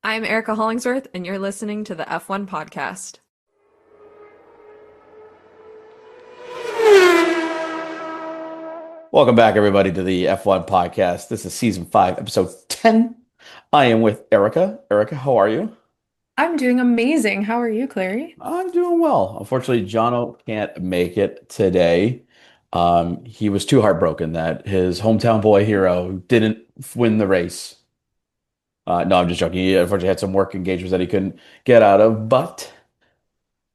I'm Erica Hollingsworth, and you're listening to the F1 podcast. Welcome back, everybody, to the F1 podcast. This is season 5, episode 10. I am with Erica. Erica, how are you? I'm doing amazing. How are you, Clary? I'm doing well. Unfortunately, Jono can't make it today. He was too heartbroken that his hometown boy hero didn't win the race. No, I'm just joking. He unfortunately had some work engagements that he couldn't get out of, but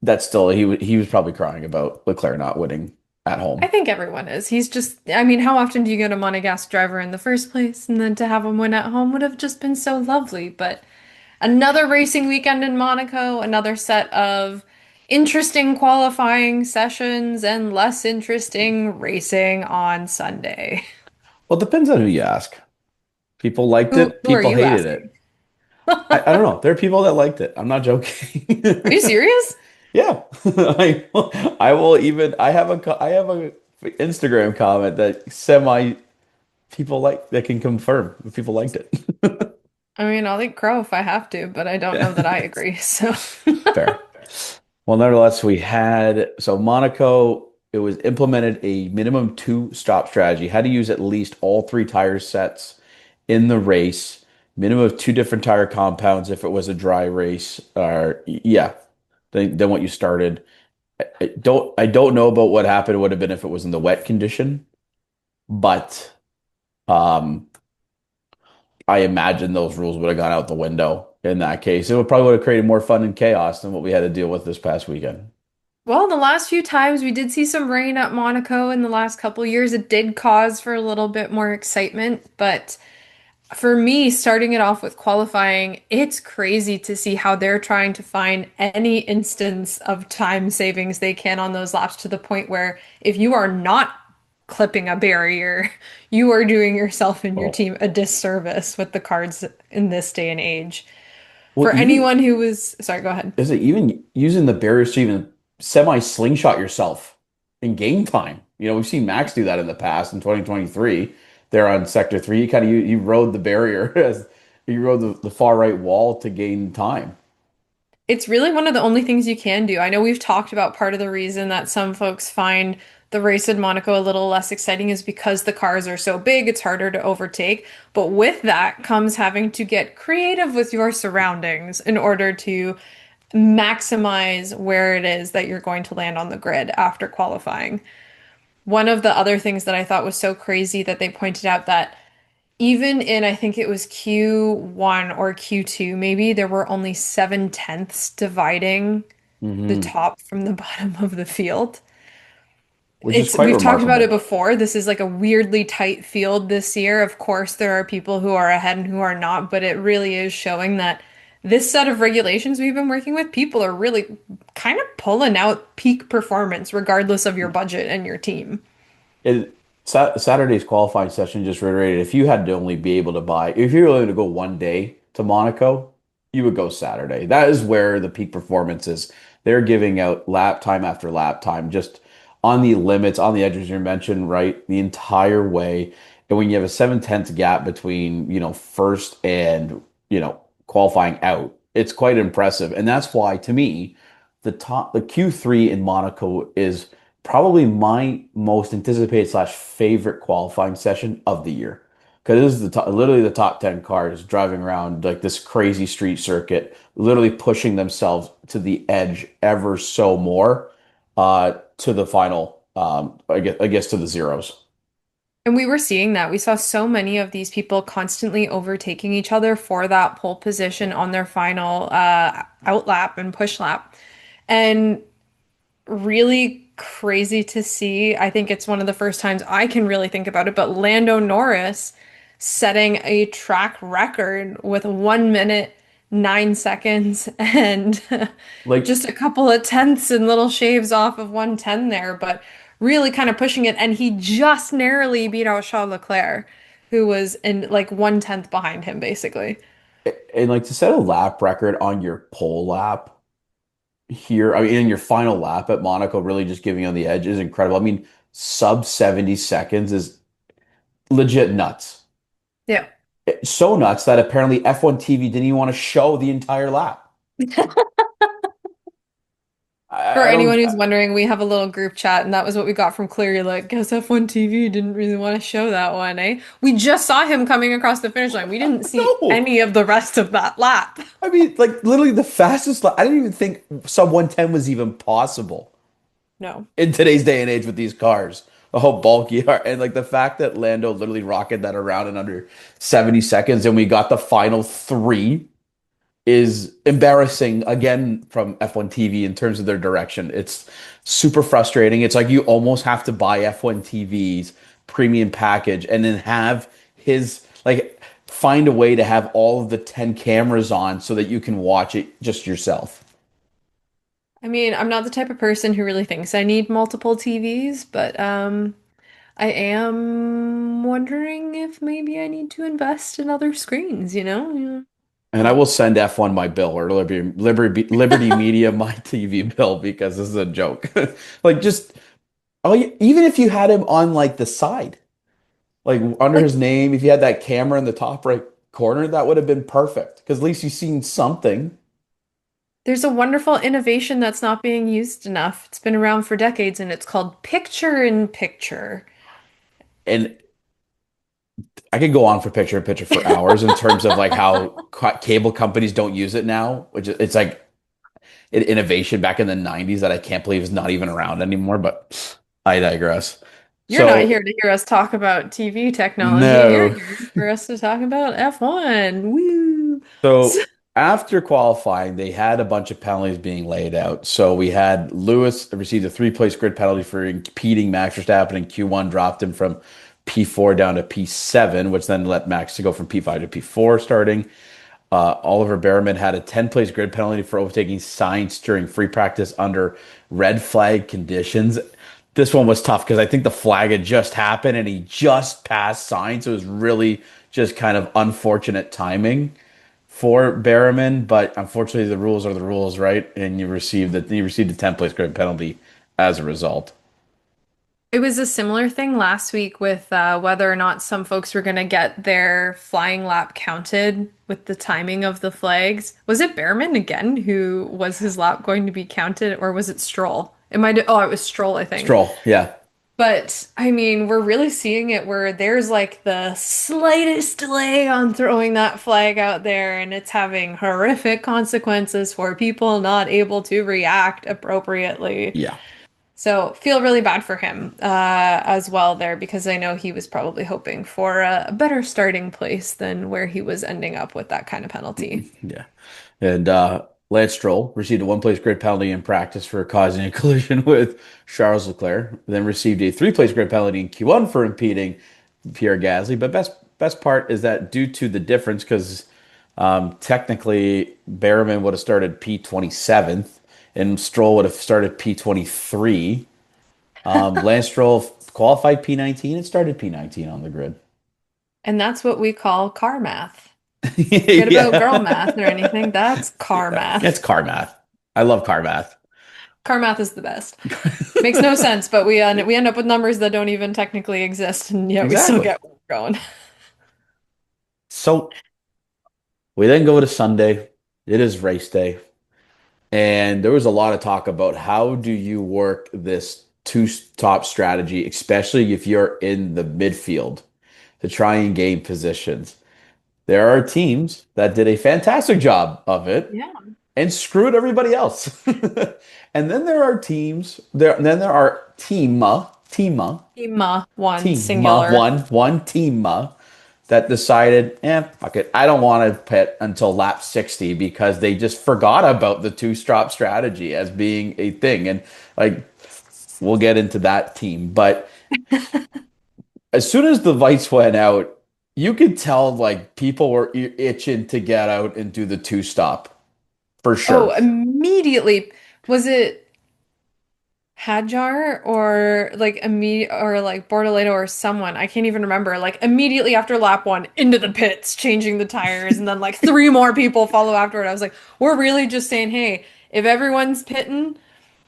that's still, he was probably crying about Leclerc not winning at I home. think everyone is. How often do you get a Monegasque driver in the first place? And then to have him win at home would have just been so lovely. But another racing weekend in Monaco, another set of interesting qualifying sessions and less interesting racing on Sunday. Well, it depends on who you ask. People liked Who, it, who are people you hated asking? it. I don't know. There are people that liked it. I'm not joking. Are you serious? Yeah. I have a Instagram comment that semi people like that can confirm if people liked it. I mean, I'll eat crow if I have to, but I don't know that I agree. So, Fair. Well, nevertheless, Monaco, it was implemented a minimum two stop strategy. Had to use at least all three tire sets in the race, minimum of two different tire compounds if it was a dry race. Or yeah, then what you started. I don't know about what happened would have been if it was in the wet condition, but um I imagine those rules would have gone out the window in that case. It would have created more fun and chaos than what we had to deal with this past weekend. well, the last few times we did see some rain at Monaco in the last couple years, it did cause for a little bit more excitement. But for me, starting it off with qualifying, it's crazy to see how they're trying to find any instance of time savings they can on those laps to the point where if you are not clipping a barrier, you are doing yourself and your Oh, team a disservice with the cards in this day and age. well, For even anyone who was, sorry, go ahead. is it even using the barriers to even semi slingshot yourself in game time? We've seen Max do that in the past in 2023. There on sector three, you rode the barrier as you rode the far right wall to gain time. It's really one of the only things you can do. I know we've talked about part of the reason that some folks find the race in Monaco a little less exciting is because the cars are so big, it's harder to overtake. But with that comes having to get creative with your surroundings in order to maximize where it is that you're going to land on the grid after qualifying. One of the other things that I thought was so crazy that they pointed out that even in, I think it was Q1 or Q2, maybe there were only 7/10ths dividing the Hmm. top from the bottom of the field. Which is quite We've talked about it remarkable. before. This is like a weirdly tight field this year. Of course, there are people who are ahead and who are not, but it really is showing that this set of regulations we've been working with, people are really kind of pulling out peak performance regardless of your budget and your team. Saturday's qualifying session just reiterated if you had to only be able to buy, if you were able to go one day to Monaco, you would go Saturday. That is where the peak performance is. They're giving out lap time after lap time, just on the limits, on the edges you mentioned, right? The entire way. And when you have a 7/10 gap between, first and, qualifying out, it's quite impressive. And that's why, to me, the Q3 in Monaco is probably my most anticipated slash favorite qualifying session of the year. Because this is literally the top 10 cars driving around like this crazy street circuit, literally pushing themselves to the edge ever so more to the final, I guess to the zeros. And we were seeing that. We saw so many of these people constantly overtaking each other for that pole position on their final out lap and push lap. And really crazy to see. I think it's one of the first times I can really think about it, but Lando Norris setting a track record with 1 minute, 9 seconds, and Like, just a couple of tenths and little shaves off of 110 there, but really kind of pushing it. And he just narrowly beat out Charles Leclerc, who was in like 1/10 behind him, basically. and like to set a lap record on your pole lap here, I mean, in your final lap at Monaco, really just giving on the edge is incredible. I mean, sub 70 seconds is legit nuts. Yeah. So nuts that apparently F1 TV didn't even want to show the entire lap. For I anyone don't who's wondering, we have a little group chat, and that was what we got from Cleary. Like, guess F1 TV didn't really want to show that one, eh? We just saw him coming across the finish line. We didn't see know. any of the rest of that lap. I mean, like literally the fastest lap. I didn't even think sub 110 was even possible No. in today's day and age with these cars. The whole bulky are and like the fact that Lando literally rocketed that around in under 70 seconds and we got the final three is embarrassing again from F1 TV in terms of their direction. It's super frustrating. It's like you almost have to buy F1 TV's premium package and then have his like find a way to have all of the 10 cameras on so that you can watch it just yourself. I mean, I'm not the type of person who really thinks I need multiple TVs, but I am wondering if maybe I need to invest in other screens, you know? Yeah. And I will send F1 my bill or Liberty Media my TV bill because this is a joke. Like just even if you had him on like the side, like under Like, his name, if you had that camera in the top right corner, that would have been perfect because at least you've seen something. there's a wonderful innovation that's not being used enough. It's been around for decades, and it's called picture in picture. And I could go on for picture in picture for hours in terms of like how cable companies don't use it now, which it's like an innovation back in the 90s that I can't believe is not even around anymore, but I digress. You're not So, here to hear us talk about TV technology. You're no. here for us to talk about F1. Woo! So, So after qualifying, they had a bunch of penalties being laid out. So we had Lewis received a three-place grid penalty for impeding Max Verstappen in Q1, dropped him from P4 down to P7, which then let Max to go from P5 to P4 starting. Oliver Behrman had a 10-place grid penalty for overtaking Sainz during free practice under red flag conditions. This one was tough because I think the flag had just happened and he just passed Sainz. So it was really just kind of unfortunate timing for Berriman, but unfortunately the rules are the rules, right? And you received a 10 place grid penalty as a result. it was a similar thing last week with whether or not some folks were going to get their flying lap counted with the timing of the flags. Was it Behrman again who was his lap going to be counted, or was it Stroll? It might. Oh, it was Stroll, I think. Stroll, yeah. But I mean, we're really seeing it where there's like the slightest delay on throwing that flag out there, and it's having horrific consequences for people not able to react appropriately. Yeah. So feel really bad for him as well there because I know he was probably hoping for a better starting place than where he was ending up with that kind of penalty. Yeah. And Lance Stroll received a one place grid penalty in practice for causing a collision with Charles Leclerc, then received a three-place grid penalty in Q1 for impeding Pierre Gasly. But best part is that due to the difference, because technically Berriman would have started P27th and Stroll would have started P23. Lance Stroll qualified P19 and started P19 on the grid. And that's what we call car math. Forget about girl math or Yeah. anything. That's car Yeah. It's math. car math. I love car math. Car math is the best. Makes no sense, but we end up with numbers that don't even technically exist, and yet we still Exactly. get where we're going. So we then go to Sunday. It is race day. And there was a lot of talk about how do you work this two top strategy, especially if you're in the midfield to try and gain positions. There are teams that did a fantastic job of it Yeah. and screwed everybody else. And then there are Ema one team singular. one team that decided, fuck it, I don't want to pit until lap 60 because they just forgot about the two-strop strategy as being a thing. And like we'll get into that team. But as soon as the lights went out, you could tell like people were itching to get out and do the two-stop for Oh, sure. immediately. Was it Hadjar or like immediate or like Bortoleto or someone? I can't even remember. Like immediately after lap one, into the pits, changing the tires, and then like three more people follow afterward. I was like, we're really just saying, hey, if everyone's pitting.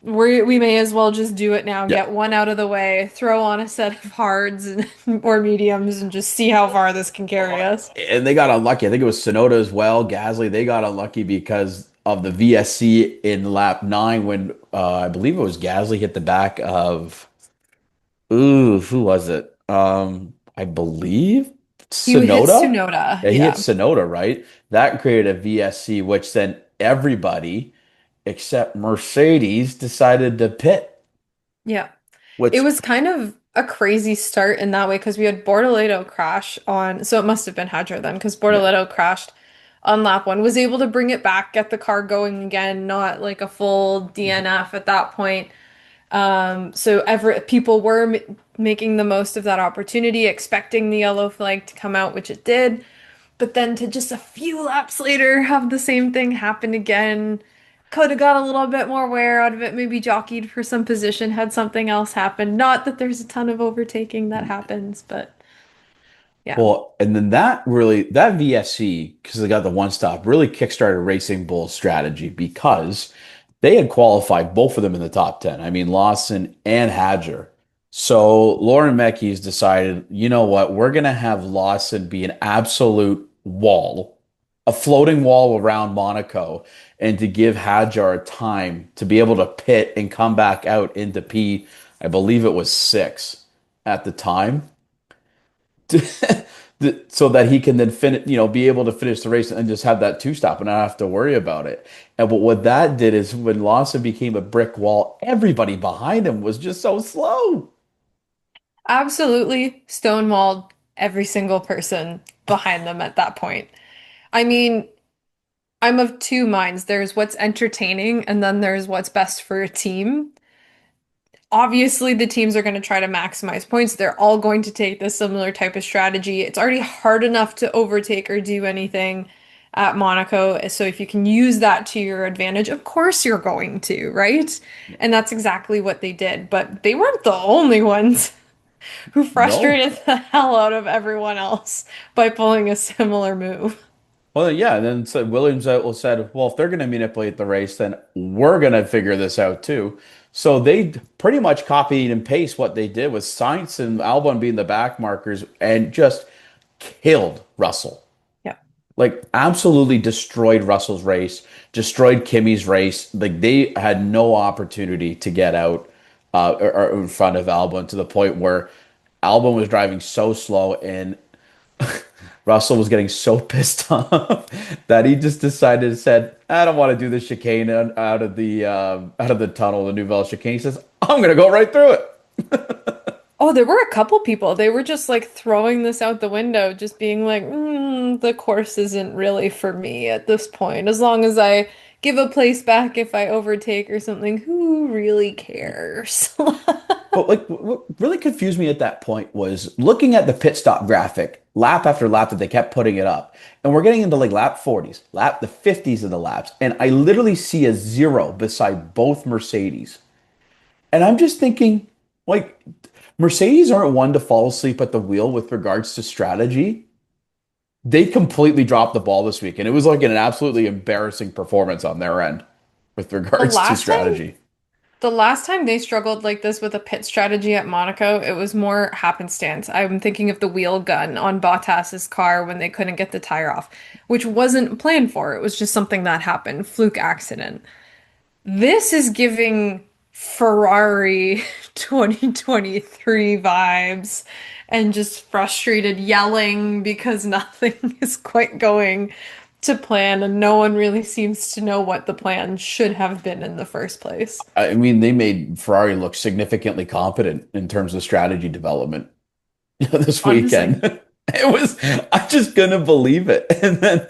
We may as well just do it now, Yeah. get one out of the way, throw on a set of hards or mediums, and just see how far this can carry us. And they got unlucky. I think it was Sonoda as well. Gasly, they got unlucky because of the VSC in lap nine when I believe it was Gasly hit the back of who was it? I believe He hits Sonoda. Tsunoda, Yeah, he hit yeah. Sonoda, right? That created a VSC, which then everybody except Mercedes decided to pit, Yeah. It which was kind of a crazy start in that way because we had Bortoleto crash on, so it must have been Hadjar then because yeah, Bortoleto crashed on lap one, was able to bring it back, get the car going again, not like a full DNF at that point. So people were m making the most of that opportunity, expecting the yellow flag to come out, which it did. But then to just a few laps later have the same thing happen again. Could have got a little bit more wear out of it, maybe jockeyed for some position, had something else happen. Not that there's a ton of overtaking that happens, but yeah. well, and then that VSC, because they got the one stop, really kickstarted Racing Bull's strategy because they had qualified both of them in the top 10. I mean, Lawson and Hadger. So Lauren Mecky's decided, you know what, we're gonna have Lawson be an absolute wall, a floating wall around Monaco, and to give Hadjar time to be able to pit and come back out into P, I believe it was six at the time so that he can then finish, be able to finish the race and just have that two stop and not have to worry about it. And but what that did is when Lawson became a brick wall, everybody behind him was just so slow. Absolutely stonewalled every single person behind them at that point. I mean, I'm of two minds. There's what's entertaining, and then there's what's best for a team. Obviously, the teams are going to try to maximize points. They're all going to take this similar type of strategy. It's already hard enough to overtake or do anything at Monaco. So if you can use that to your advantage, of course you're going to, right? And that's exactly what they did. But they weren't the only ones who No. frustrated the hell out of everyone else by pulling a similar move. Well, yeah, and then so Williams said, well, if they're going to manipulate the race, then we're going to figure this out too. So they pretty much copied and paste what they did with Sainz and Albon being the back markers and just killed Russell. Yeah. Like absolutely destroyed Russell's race, destroyed Kimmy's race. Like they had no opportunity to get out or in front of Albon to the point where Albon was driving so slow and Russell was getting so pissed off that he just decided said, "I don't want to do the chicane out of the tunnel, the Nouvelle chicane." He says, "I'm gonna go right through it." Oh, there were a couple people. They were just like throwing this out the window, just being like, the course isn't really for me at this point. As long as I give a place back if I overtake or something, who really cares? But like what really confused me at that point was looking at the pit stop graphic lap after lap that they kept putting it up. And we're getting into like lap 40s, lap the 50s of the laps, and I literally see a zero beside both Mercedes. And I'm just thinking like Mercedes aren't one to fall asleep at the wheel with regards to strategy. They completely dropped the ball this week, and it was like an absolutely embarrassing performance on their end with The regards to last time strategy. The last time they struggled like this with a pit strategy at Monaco, it was more happenstance. I'm thinking of the wheel gun on Bottas's car when they couldn't get the tire off, which wasn't planned for. It was just something that happened, fluke accident. This is giving Ferrari 2023 vibes and just frustrated yelling because nothing is quite going to plan and no one really seems to know what the plan should have been in the first place. I mean, they made Ferrari look significantly competent in terms of strategy development this Honestly. weekend. It was, I just couldn't believe it. And then,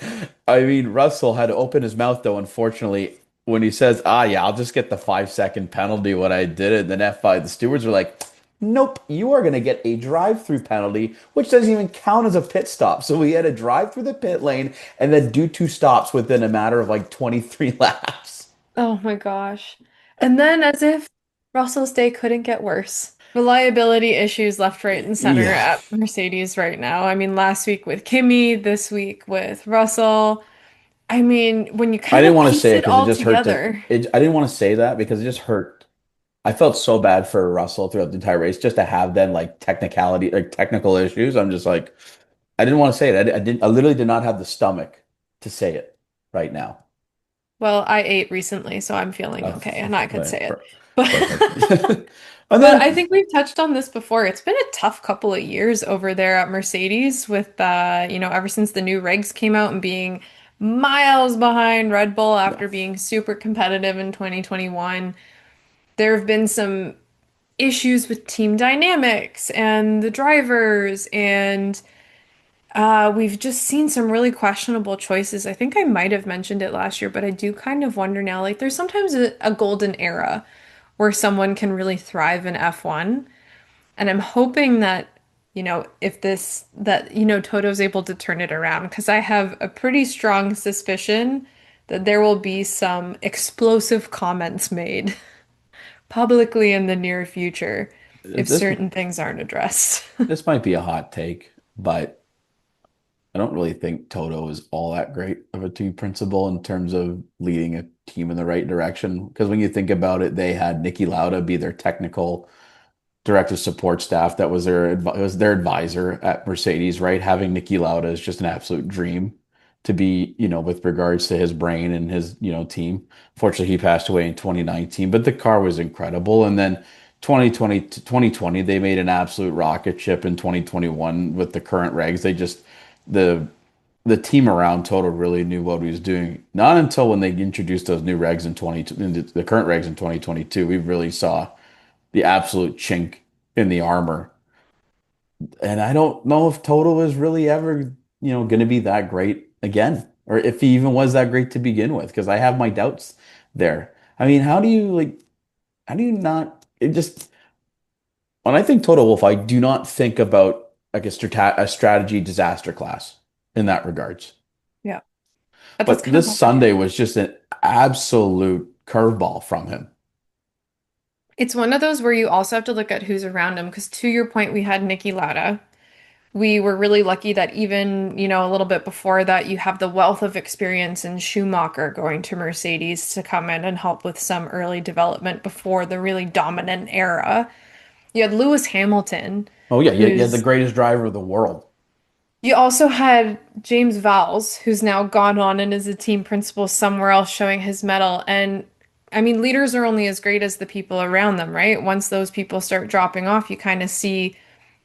I mean, Russell had to open his mouth though, unfortunately, when he says, yeah, I'll just get the 5 second penalty when I did it. And then F5, the stewards were like, nope, you are going to get a drive-through penalty, which doesn't even count as a pit stop. So he had to drive through the pit lane and then do two stops within a matter of like 23 laps. Oh my gosh. And then, as if Russell's day couldn't get worse. Reliability issues left, right, and center Yeah. at Mercedes right now. I mean, last week with Kimi, this week with Russell. I mean, when you I kind didn't of want to piece say it it because it all just hurt to together. I didn't want to say that because it just hurt. I felt so bad for Russell throughout the entire race just to have them like technical issues. I'm just like I didn't want to say it. I literally did not have the stomach to say it right now. Well, I ate recently, so I'm feeling okay, and I could say it. But Perfect. And but I then think we've touched on this before. It's been a tough couple of years over there at Mercedes with ever since the new regs came out and being miles behind Red Bull yeah, after being super competitive in 2021. There have been some issues with team dynamics and the drivers, and we've just seen some really questionable choices. I think I might have mentioned it last year, but I do kind of wonder now, like there's sometimes a golden era where someone can really thrive in F1. And I'm hoping that, if Toto's able to turn it around, because I have a pretty strong suspicion that there will be some explosive comments made publicly in the near future if this certain things aren't addressed. this might be a hot take, but I don't really think Toto is all that great of a team principal in terms of leading a team in the right direction. Because when you think about it, they had Nicky Lauda be their technical director support staff. That was their advisor at Mercedes, right? Having Nicky Lauda is just an absolute dream to be, with regards to his brain and his, team. Fortunately, he passed away in 2019, but the car was incredible. And then 2020 to 2020, they made an absolute rocket ship in 2021 with the current regs. The the team around Toto really knew what he was doing. Not until when they introduced those new regs the current regs in 2022, we really saw the absolute chink in the armor. And I don't know if Toto is really ever, going to be that great again, or if he even was that great to begin with, because I have my doubts there. I mean, how do you not, it just, when I think Toto Wolff, I do not think about like a strategy disaster class in that regards. Yeah. But that's But kind of this what we're Sunday getting. was just an absolute curveball from him. It's one of those where you also have to look at who's around him, because to your point, we had Nicky Lauda. We were really lucky that even, a little bit before that, you have the wealth of experience in Schumacher going to Mercedes to come in and help with some early development before the really dominant era. You had Lewis Hamilton, Oh yeah, you had the who's greatest driver of the world. you also had James Vowles, who's now gone on and is a team principal somewhere else showing his mettle. And I mean, leaders are only as great as the people around them, right? Once those people start dropping off, you kind of see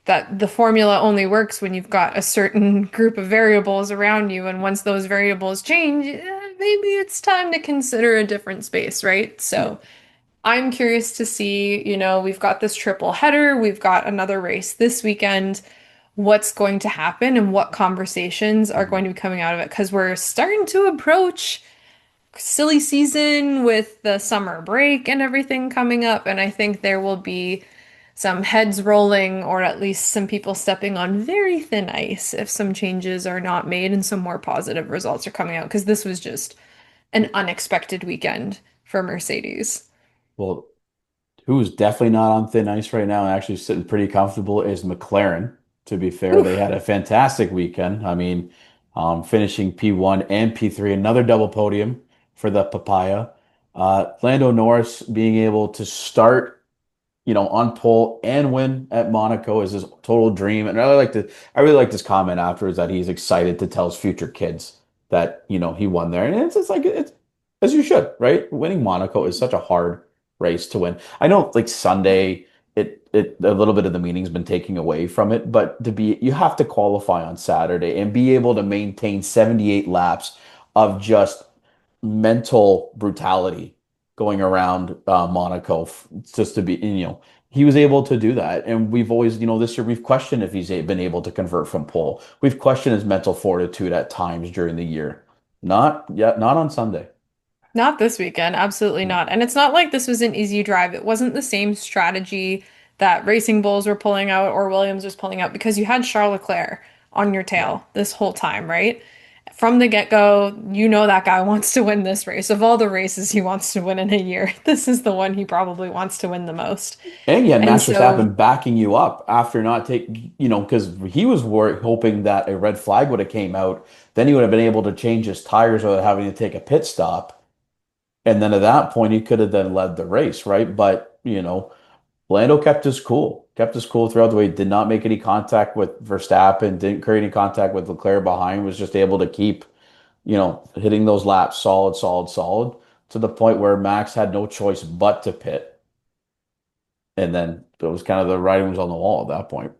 that the formula only works when you've got a certain group of variables around you. And once those variables change, maybe it's time to consider a different space, right? Yeah. So I'm curious to see, we've got this triple header, we've got another race this weekend. What's going to happen and what conversations are going to be coming out of it? Because we're starting to approach silly season with the summer break and everything coming up. And I think there will be some heads rolling, or at least some people stepping on very thin ice if some changes are not made and some more positive results are coming out. Because this was just an unexpected weekend for Mercedes. Well, who's definitely not on thin ice right now and actually sitting pretty comfortable is McLaren. To be fair, they Oof. had a fantastic weekend. I mean, finishing P1 and P3, another double podium for the Papaya. Lando Norris being able to start on pole and win at Monaco is his total dream. And I really like this comment afterwards that he's excited to tell his future kids that, he won there. And it's just like it's as you should, right? Winning Monaco is such a hard race to win. I know like Sunday, it a little bit of the meaning's been taken away from it, but you have to qualify on Saturday and be able to maintain 78 laps of just mental brutality going around Monaco just to be, he was able to do that. And we've always, this year we've questioned if he's been able to convert from pole. We've questioned his mental fortitude at times during the year. Not yet, not on Sunday. Not this weekend, absolutely No. not. And it's not like this was an easy drive. It wasn't the same strategy that Racing Bulls were pulling out or Williams was pulling out, because you had Charles Leclerc on your Yeah. tail this whole time, right? from the get-go, you know that guy wants to win this race. Of all the races he wants to win in a year, this is the one he probably wants to win the most. And you had And Max so, Verstappen backing you up after not taking, because he was hoping that a red flag would have came out. Then he would have been able to change his tires without having to take a pit stop. And then at that point, he could have then led the race, right? But, Lando kept his cool throughout the way, did not make any contact with Verstappen, didn't create any contact with Leclerc behind, was just able to keep, hitting those laps solid, solid, solid to the point where Max had no choice but to pit. And then it was kind of the writing was on the wall at that point.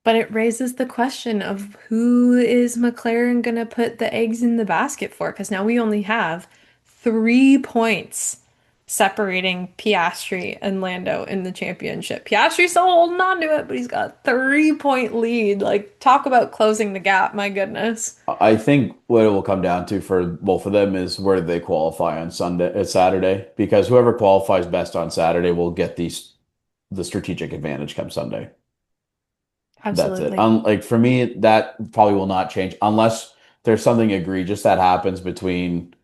but it raises the question of who is McLaren gonna put the eggs in the basket for? Because now we only have 3 points separating Piastri and Lando in the championship. Piastri's still holding on to it, but he's got a 3 point lead. Like, talk about closing the gap, my goodness. I think what it will come down to for both of them is where they qualify on Saturday, because whoever qualifies best on Saturday will get the strategic advantage come Sunday. That's it. Absolutely. Like for me, that probably will not change unless there's something egregious that happens between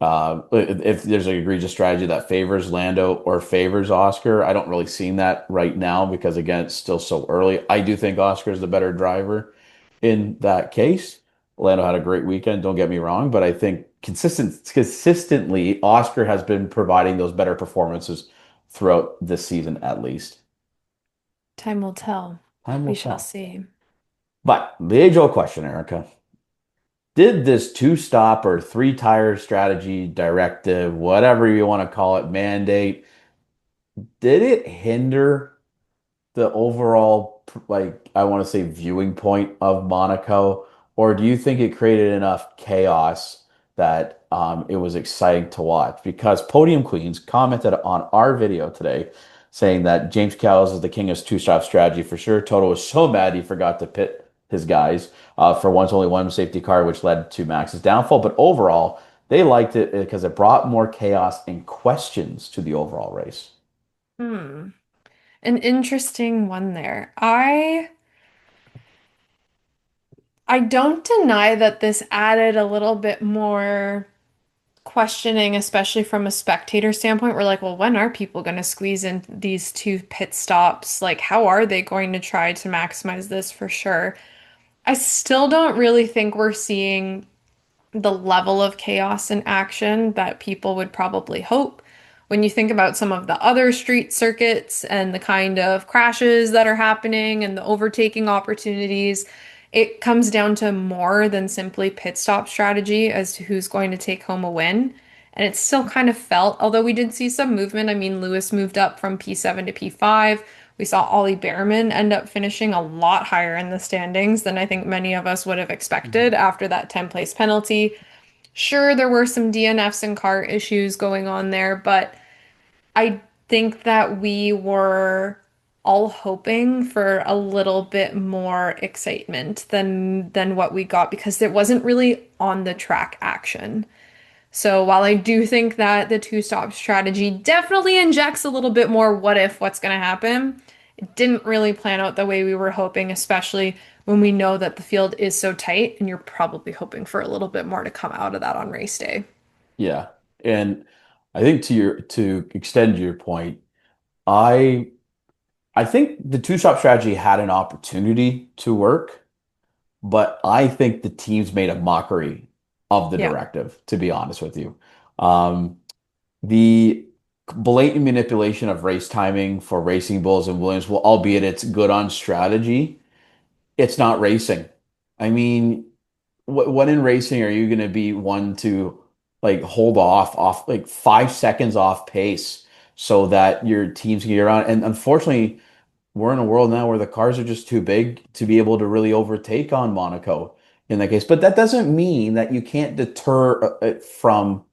if there's an egregious strategy that favors Lando or favors Oscar. I don't really see that right now because again, it's still so early. I do think Oscar is the better driver in that case. Lando had a great weekend, don't get me wrong, but I think consistently Oscar has been providing those better performances throughout this season at least. Time will tell. Time We will shall tell. see. But the age-old question, Erica. Did this two-stop or three-tire strategy, directive, whatever you want to call it, mandate, did it hinder the overall, like, I want to say viewing point of Monaco, or do you think it created enough chaos that it was exciting to watch? Because Podium Queens commented on our video today saying that James Callis is the king of two-stop strategy for sure. Toto was so mad he forgot to pit his guys for once only one safety car, which led to Max's downfall. But overall, they liked it because it brought more chaos and questions to the overall race. Hmm. An interesting one there. I don't deny that this added a little bit more questioning, especially from a spectator standpoint. We're like, well, when are people going to squeeze in these two pit stops? Like, how are they going to try to maximize this for sure? I still don't really think we're seeing the level of chaos and action that people would probably hope. When you think about some of the other street circuits and the kind of crashes that are happening and the overtaking opportunities, it comes down to more than simply pit stop strategy as to who's going to take home a win. And it still kind of felt, although we did see some movement. I mean, Lewis moved up from P7 to P5. We saw Ollie Behrman end up finishing a lot higher in the standings than I think many of us would have expected after that 10 place penalty. Sure, there were some DNFs and car issues going on there, but I think that we were all hoping for a little bit more excitement than what we got because it wasn't really on the track action. So while I do think that the two-stop strategy definitely injects a little bit more what if, what's going to happen, it didn't really plan out the way we were hoping, especially when we know that the field is so tight and you're probably hoping for a little bit more to come out of that on race day. Yeah. And I think to extend your point, I I think the two-shot strategy had an opportunity to work, but I think the teams made a mockery of the Yeah. directive, to be honest with you. Um, the blatant manipulation of race timing for Racing Bulls and Williams, well, albeit it's good on strategy, it's not racing. I mean, what in racing are you going to be one to like hold off like 5 seconds off pace so that your teams can get around? And unfortunately, we're in a world now where the cars are just too big to be able to really overtake on Monaco in that case. But that doesn't mean that you can't deter it from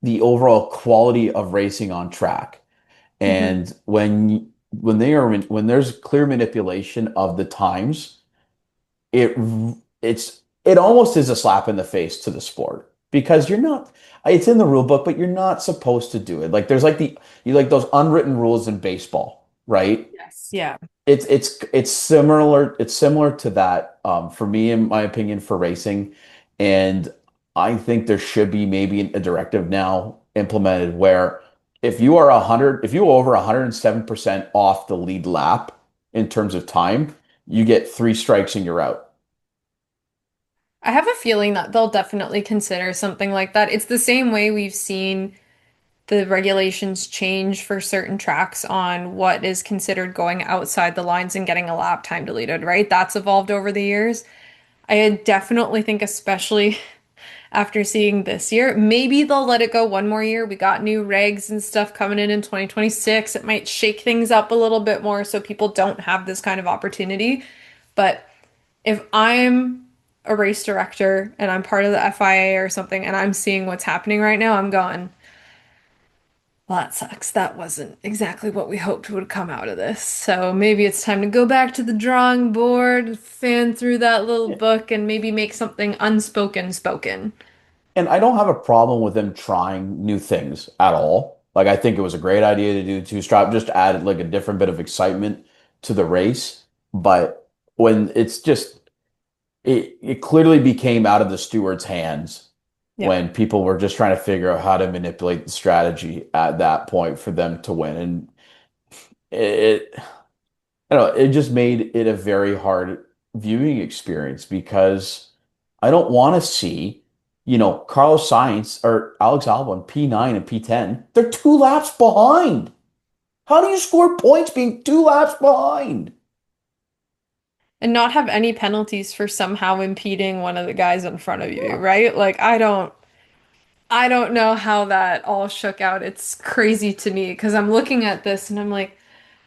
the overall quality of racing on track. Hmm. And when there's clear manipulation of the times, it it almost is a slap in the face to the sport because you're not it's in the rule book, but you're not supposed to do it. Like there's like the you like those unwritten rules in baseball, right? Yes. Yeah. It's similar to that for me in my opinion for racing And I think there should be maybe a directive now implemented where if you are 100, if you are over 107% off the lead lap in terms of time, you get three strikes and you're out. I have a feeling that they'll definitely consider something like that. It's the same way we've seen the regulations change for certain tracks on what is considered going outside the lines and getting a lap time deleted, right? That's evolved over the years. I definitely think, especially after seeing this year, maybe they'll let it go one more year. We got new regs and stuff coming in 2026. It might shake things up a little bit more so people don't have this kind of opportunity. But if I'm a race director and I'm part of the FIA or something and I'm seeing what's happening right now, I'm going, well, that sucks. That wasn't exactly what we hoped would come out of this. So maybe it's time to go back to the drawing board, fan through that little book, and maybe make something unspoken spoken. And I don't have a problem with them trying new things at all. Like I think it was a great idea to do two strap, just added like a different bit of excitement to the race. But when it's just it clearly became out of the steward's hands Yep. when people were just trying to figure out how to manipulate the strategy at that point for them to win. And it I don't know, it just made it a very hard viewing experience because I don't want to see, Carlos Sainz or Alex Albon P9 and P10. They're 2 laps behind. How do you score points being 2 laps behind? And not have any penalties for somehow impeding one of the guys in front of you, Yeah. right? Like I don't know how that all shook out. It's crazy to me because I'm looking at this and I'm like,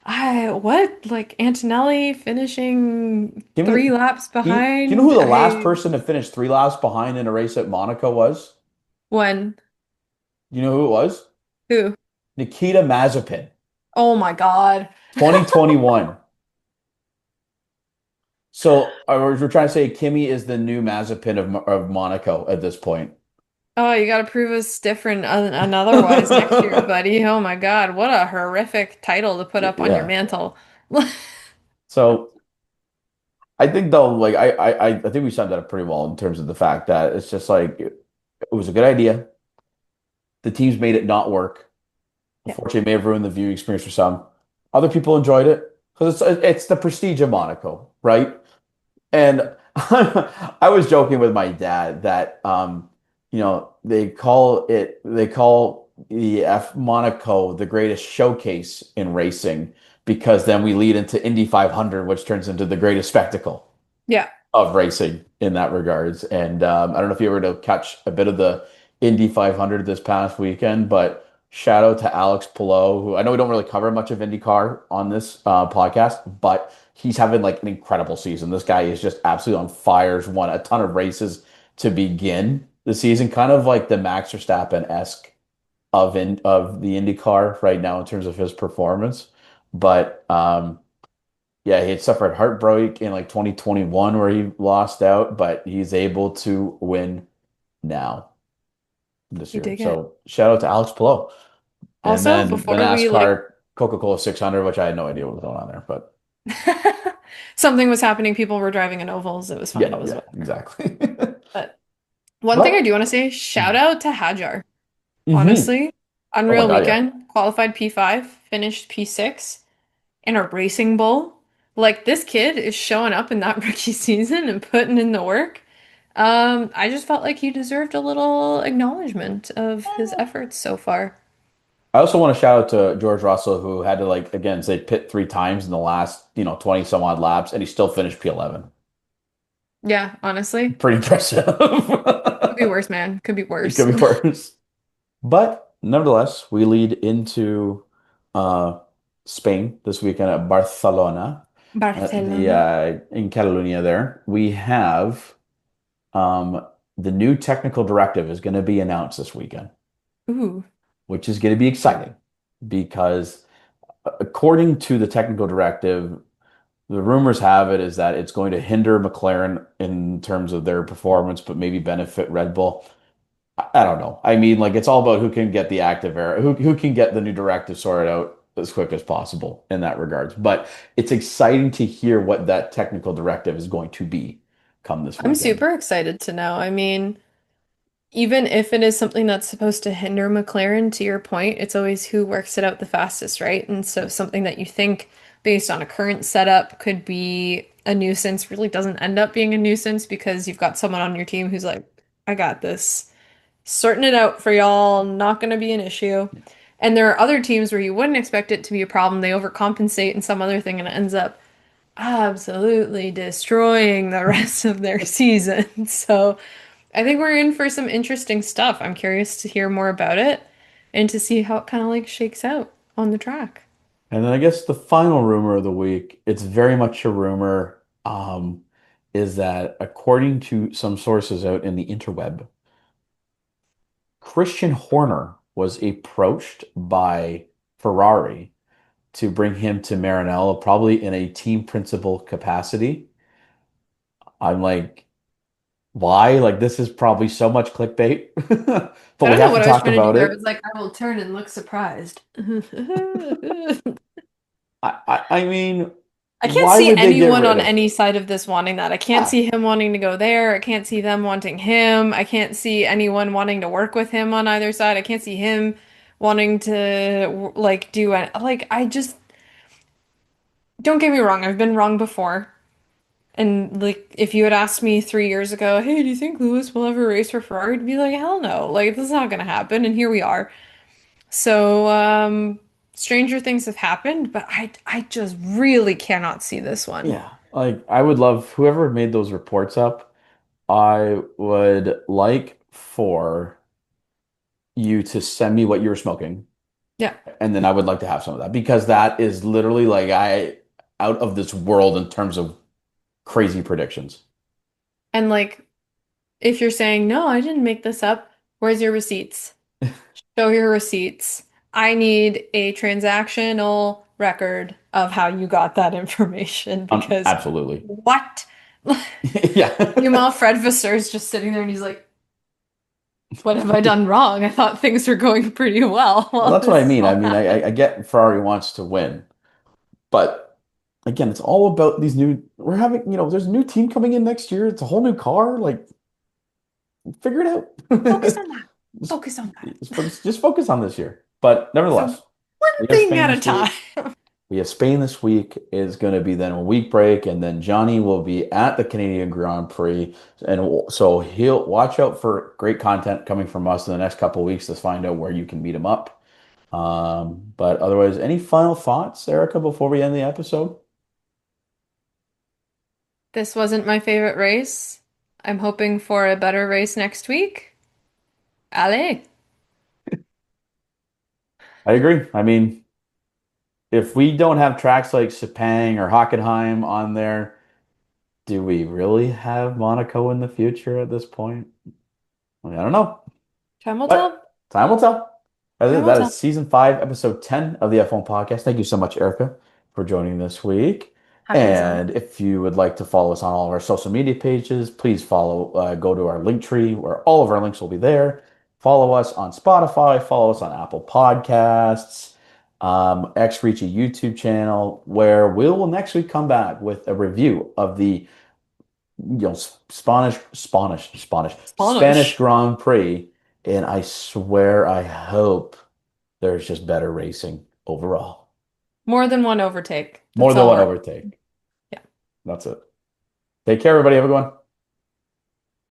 I what? Like Antonelli finishing Give me, 3 laps do you know who behind? the last I person to finish 3 laps behind in a race at Monaco was? when? You know who it was? Who? Nikita Mazepin, Oh my God. 2021. So we're trying to say Kimi is the new Mazepin of Monaco at this point. Oh, you gotta prove us different and otherwise next year, buddy. Oh my God, what a horrific title to put up on your Yeah. mantle. So I think though, like I think we summed that up pretty well in terms of the fact that it's just like it was a good idea. The teams made it not work. Yeah, Unfortunately, it may have ruined the viewing experience for some. Other people enjoyed it because it's the prestige of Monaco, right? And I was joking with my dad that they call the F Monaco the greatest showcase in racing because then we lead into Indy 500, which turns into the greatest spectacle yeah, of racing in that regards. And I don't know if you were to catch a bit of the Indy 500 this past weekend, but shout out to Alex Palou, who I know we don't really cover much of IndyCar on this podcast, but he's having like an incredible season. This guy is just absolutely on fire. He's won a ton of races to begin the season, kind of like the Max Verstappen-esque of the IndyCar right now in terms of his performance. But yeah, he had suffered heartbreak in like 2021 where he lost out, but he's able to win now this you year. dig it. So shout out to Alex Palou. And Also, then the before we like NASCAR Coca-Cola 600, which I had no idea what was going on there, but something was happening, people were driving in ovals. It was fine. yeah, It was yeah, whatever. exactly. But one thing I But do want to say, shout out to Hajar. mhm. Honestly, Oh my unreal God, yeah. weekend. Qualified P5, finished P6 in a racing bull. Like this kid is showing up in that rookie season and putting in the work. I just felt like he deserved a little acknowledgement of his efforts so far. I also want to shout out to George Russell, who had to like again say pit 3 times in the last 20 some odd laps, and he still finished P11. Yeah, honestly, Pretty impressive. could be worse, man. Could be It worse. could be worse. But nevertheless, we lead into uh, Spain this weekend at Barcelona, the Barcelona. in Catalonia. There we have the new technical directive is going to be announced this weekend, Ooh, which is going to be exciting because according to the technical directive, the rumors have it is that it's going to hinder McLaren in terms of their performance, but maybe benefit Red Bull. I don't know. I mean, like it's all about who can get the active error, who can get the new directive sorted out as quick as possible in that regards. But it's exciting to hear what that technical directive is going to be come this I'm weekend. super excited to know. I mean, even if it is something that's supposed to hinder McLaren, to your point, it's always who works it out the fastest, right? And so something that you think based on a current setup could be a nuisance really doesn't end up being a nuisance because you've got someone on your team who's like, I got this, sorting it out for y'all, not going to be an issue. And there are other teams where you wouldn't expect it to be a problem. They overcompensate in some other thing and it ends up absolutely destroying the rest of their season. So I think we're in for some interesting stuff. I'm curious to hear more about it and to see how it kind of like shakes out on the track. And then I guess the final rumor of the week, it's very much a rumor, is that according to some sources out in the interweb, Christian Horner was approached by Ferrari to bring him to Maranello, probably in a team principal capacity. I'm like, why? Like, this is probably so much clickbait, but I we don't know have to what I was talk trying to about do. I it. was like, I will turn and look surprised. I mean, I can't why see would they get anyone rid on of? any side of this wanting that. I can't Yeah, see him wanting to go there. I can't see them wanting him. I can't see anyone wanting to work with him on either side. I can't see him wanting to like do it. Like I just don't get me wrong. I've been wrong before. And like if you had asked me 3 years ago, hey, do you think Lewis will ever race for Ferrari? I'd be like, hell no. Like this is not gonna happen. And here we are. So stranger things have happened, but I just really cannot see this one. yeah. Like, I would love whoever made those reports up. I would like for you to send me what you were smoking, Yeah. and then I would like to have some of that because that is literally like I out of this world in terms of crazy predictions. And like if you're saying, no, I didn't make this up, where's your receipts? Show your receipts. I need a transactional record of how you got that information because Absolutely. what? Yeah. Meanwhile, Fred Vasseur is just sitting there and he's like, what have I done wrong? I thought things were going pretty well Well, while that's what I this is mean. I all mean, I happening. get Ferrari wants to win, but again, it's all about these new. We're having, there's a new team coming in next year. It's a whole new car. Like, figure it Focus out. on that. Just, Focus on that. just focus on this year. But So nevertheless, we one have thing Spain at a this time. week. We have Spain this week. Is going to be then a week break, and then Johnny will be at the Canadian Grand Prix, and so he'll watch out for great content coming from us in the next couple of weeks to find out where you can meet him up. But otherwise, any final thoughts, Erica, before we end the episode? This wasn't my favorite race. I'm hoping for a better race next week. Allez. I agree. I mean, if we don't have tracks like Sepang or Hockenheim on there, do we really have Monaco in the future at this point? I mean, I don't know. Time will tell. But time will tell. Time will That is tell. season 5, episode 10 of the F1 podcast. Thank you so much, Erica, for joining this week. Happy as all. And if you would like to follow us on all of our social media pages, please go to our link tree where all of our links will be there. Follow us on Spotify, follow us on Apple Podcasts, X Reach a YouTube channel, where we will next week come back with a review of the Spanish Spanish. Grand Prix, and I swear I hope there's just better racing overall. More than one overtake. More That's than all one we're. overtake. Yeah. That's it. Take care, everybody. Have a good one.